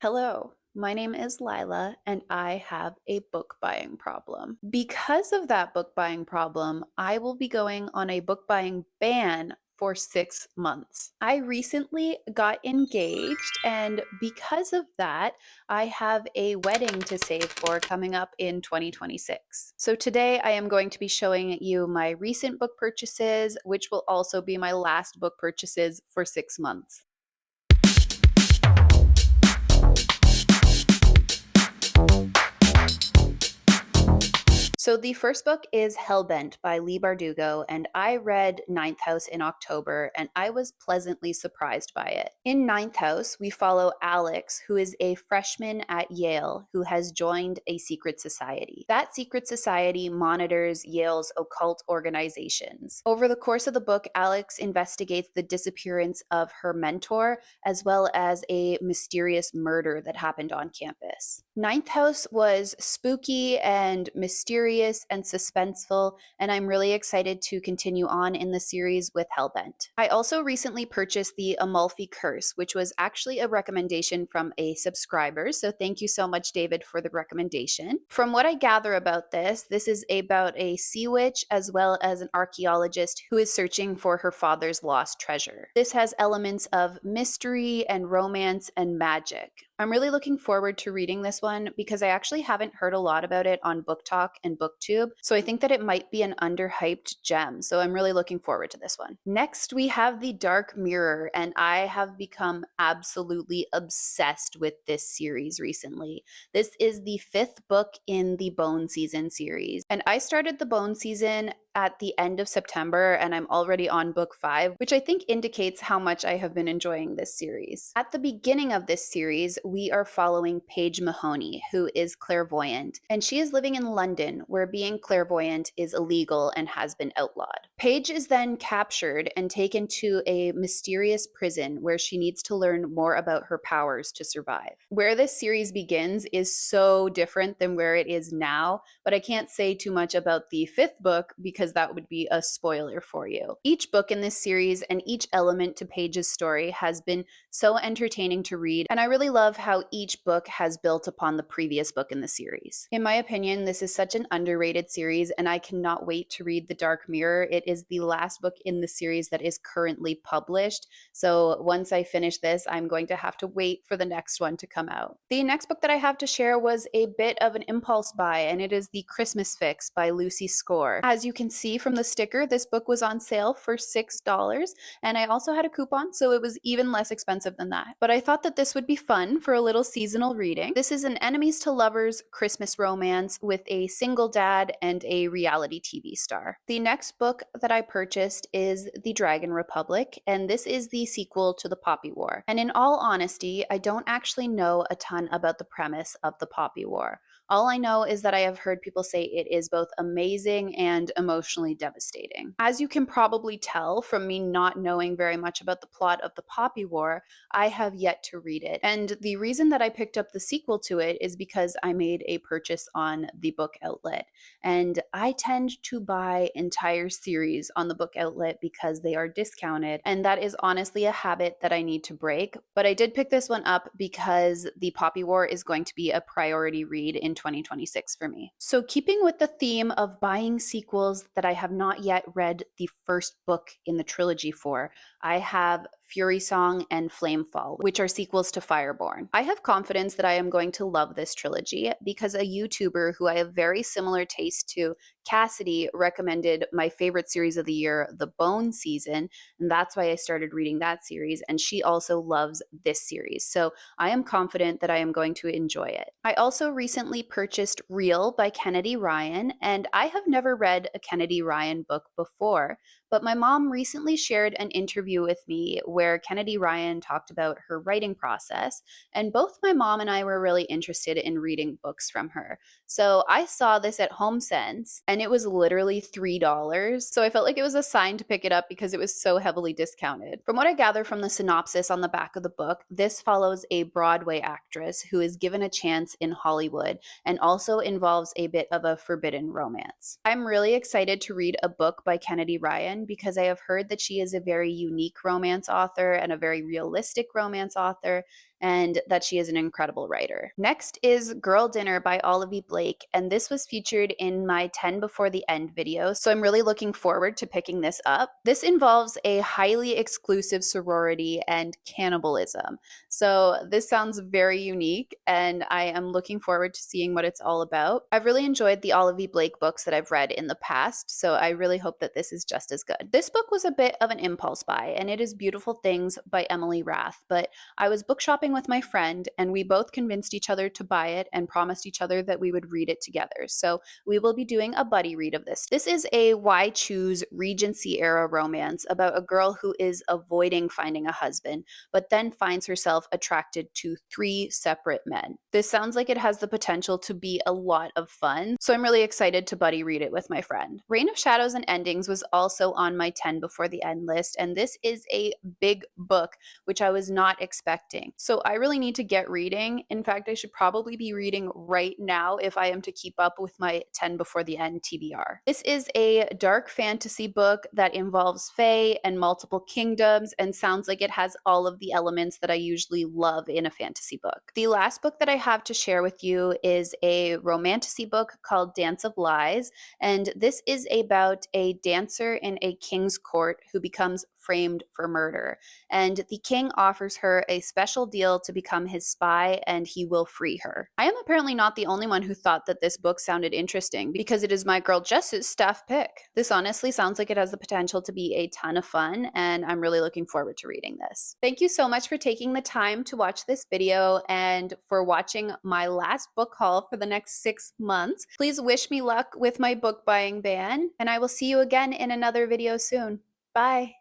Hello, my name is Lila, and I have a book buying problem. Because of that book buying problem, I will be going on a book buying ban for 6 months. I recently got engaged, and because of that, I have a wedding to save for coming up in 2026. So today I am going to be showing you my recent book purchases, which will also be my last book purchases for 6 months. So the first book is Hellbent by Lee Bardugo, and I read Ninth House in October, and I was pleasantly surprised by it. In Ninth House, we follow Alex, who is a freshman at Yale who has joined a secret society. That secret society monitors Yale's occult organizations. Over the course of the book, Alex investigates the disappearance of her mentor, as well as a mysterious murder that happened on campus. Ninth House was spooky and mysterious and suspenseful, and I'm really excited to continue on in the series with Hellbent. I also recently purchased the Amalfi Curse, which was actually a recommendation from a subscriber, so thank you so much, David, for the recommendation. From what I gather about this is about a sea witch as well as an archaeologist who is searching for her father's lost treasure. This has elements of mystery and romance and magic. I'm really looking forward to reading this one because I actually haven't heard a lot about it on Book Talk and BookTube, so I think that it might be an underhyped gem, so I'm really looking forward to this one. Next, we have The Dark Mirror, and I have become absolutely obsessed with this series recently. This is the fifth book in the Bone Season series, and I started the Bone Season at the end of September, and I'm already on book 5, which I think indicates how much I have been enjoying this series. At the beginning of this series, we are following Paige Mahoney, who is clairvoyant, and she is living in London, where being clairvoyant is illegal and has been outlawed. Paige is then captured and taken to a mysterious prison where she needs to learn more about her powers to survive. Where this series begins is so different than where it is now, but I can't say too much about the fifth book because that would be a spoiler for you. Each book in this series and each element to Paige's story has been so entertaining to read, and I really love how each book has built upon the previous book in the series. In my opinion, this is such an underrated series, and I cannot wait to read The Dark Mirror. It is the last book in the series that is currently published, so once I finish this, I'm going to have to wait for the next one to come out. The next book that I have to share was a bit of an impulse buy, and it is The Christmas Fix by Lucy Score. As you can see from the sticker, this book was on sale for $6, and I also had a coupon, so it was even less expensive than that. But I thought that this would be fun for a little seasonal reading. This is an enemies to lovers Christmas romance with a single dad and a reality TV star. The next book that I purchased is The Dragon Republic, and this is the sequel to The Poppy War. And in all honesty, I don't actually know a ton about the premise of The Poppy War. All I know is that I have heard people say it is both amazing and emotionally devastating. As you can probably tell from me not knowing very much about the plot of The Poppy War, I have yet to read it. And the reason that I picked up the sequel to it is because I made a purchase on the book outlet. And I tend to buy entire series on the book outlet because they are discounted. And that is honestly a habit that I need to break. But I did pick this one up because The Poppy War is going to be a priority read in 2026 for me. So, keeping with the theme of buying sequels that I have not yet read the first book in the trilogy for, I have Fury Song and Flamefall, which are sequels to Fireborn. I have confidence that I am going to love this trilogy because a YouTuber who I have very similar taste to, Cassidy, recommended my favorite series of the year, The Bone Season, and that's why I started reading that series, and she also loves this series. So I am confident that I am going to enjoy it. I also recently purchased Real by Kennedy Ryan, and I have never read a Kennedy Ryan book before, but my mom recently shared an interview with me where Kennedy Ryan talked about her writing process, and both my mom and I were really interested in reading books from her. So I saw this at HomeSense, and it was literally $3. So I felt like it was a sign to pick it up because it was so heavily discounted. From what I gather from the synopsis on the back of the book, this follows a Broadway actress who is given a chance in Hollywood and also involves a bit of a forbidden romance. I'm really excited to read a book by Kennedy Ryan because I have heard that she is a very unique romance author and a very realistic romance author, and that she is an incredible writer. Next is Girl Dinner by Olivia Blake, and this was featured in my 10 Before the End video, so I'm really looking forward to picking this up. This involves a highly exclusive sorority and cannibalism. So this sounds very unique, and I am looking forward to seeing what it's all about. I've really enjoyed the Olivia Blake books that I've read in the past, so I really hope that this is just as good. This book was a bit of an impulse buy, and it is Beautiful Things by Emily Rath, but I was book shopping with my friend, and we both convinced each other to buy it and promised each other that we would read it together. So we will be doing a buddy read of this. This is a Why Choose Regency era romance about a girl who is avoiding finding a husband, but then finds herself attracted to 3 separate men. This sounds like it has the potential to be a lot of fun, so I'm really excited to buddy read it with my friend. Reign of Shadows and Endings was also on my 10 Before the End list, and this is a big book, which I was not expecting. So I really need to get reading. In fact, I should probably be reading right now if I am to keep up with my 10 Before the End TBR. This is a dark fantasy book that involves fae and multiple kingdoms and sounds like it has all of the elements that I usually love in a fantasy book. The last book that I have to share with you is a romantasy book called Dance of Lies, and this is about a dancer in a king's court who becomes framed for murder. And the king offers her a special deal to become his spy, and he will free her. I am apparently not the only one who thought that this book sounded interesting, because it is my girl Jess's staff pick. This honestly sounds like it has the potential to be a ton of fun, and I'm really looking forward to reading this. Thank you so much for taking the time to watch this video and for watching my last book haul for the next 6 months. Please wish me luck with my book buying ban, and I will see you again in another video soon. Bye!